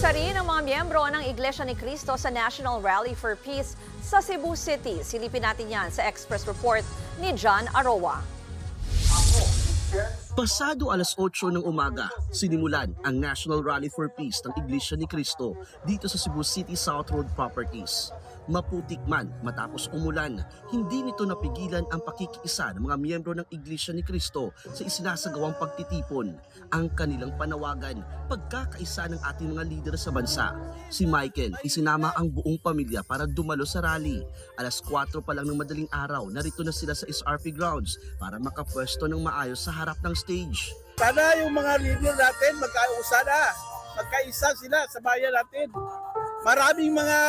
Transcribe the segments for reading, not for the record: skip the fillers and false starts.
Nagkita rin ang mga miyembro ng Iglesia ni Cristo sa National Rally for Peace sa Cebu City. Silipin natin yan sa Express Report ni John Aroa. Pasado alas 8 ng umaga, sinimulan ang National Rally for Peace ng Iglesia ni Cristo dito sa Cebu City South Road Properties. Maputik man matapos umulan, hindi nito napigilan ang pakikiisa ng mga miyembro ng Iglesia ni Cristo sa isinasagawang pagtitipon. Ang kanilang panawagan, pagkakaisa ng ating mga lider sa bansa. Si Michael, isinama ang buong pamilya para dumalo sa rally. Alas 4 pa lang ng madaling araw, narito na sila sa SRP grounds para makapwesto ng maayos sa harap ng stage. Sana yung mga leader natin magkaisa sila sa bayan natin. Maraming mga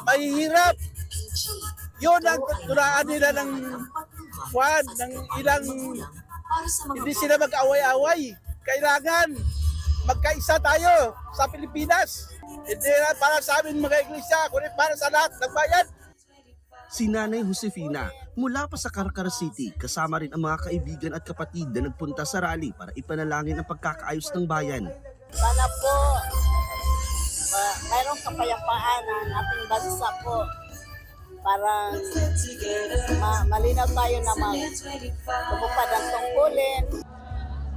mahihirap. Yun ang turaan nila ng ilang hindi sila mag-away-away. Kailangan magkaisa tayo sa Pilipinas. Hindi na para sa amin mga iglesia, kundi para sa lahat ng bayan. Si Nanay Josefina mula pa sa Carcar City, kasama rin ang mga kaibigan at kapatid na nagpunta sa rally para ipanalangin ang pagkakaayos ng bayan. Sana po mayroong kapayapaan ang ating bansa po. Parang malinaw tayo na magpupad ang tungkulin.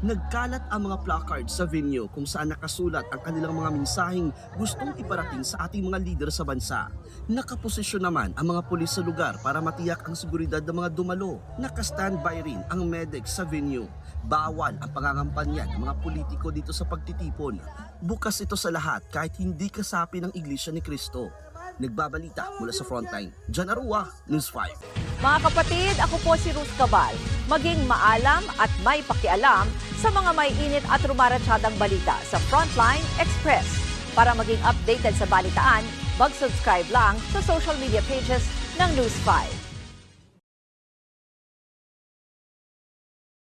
Nagkalat ang mga placards sa venue kung saan nakasulat ang kanilang mga mensaheng gustong iparating sa ating mga lider sa bansa. Nakaposisyon naman ang mga pulis sa lugar para matiyak ang seguridad ng mga dumalo. Naka-standby rin ang medic sa venue. Bawal ang pangangampanya ng mga politiko dito sa pagtitipon. Bukas ito sa lahat kahit hindi kasapi ng Iglesia ni Cristo. Nagbabalita mula sa Frontline, John Aroa, News 5. Mga kapatid, ako po si Ruth Cabal. Maging maalam at may pakialam sa mga may init at rumaratsyadang balita sa Frontline Express. Para maging updated sa balitaan, mag-subscribe lang sa social media pages ng News 5.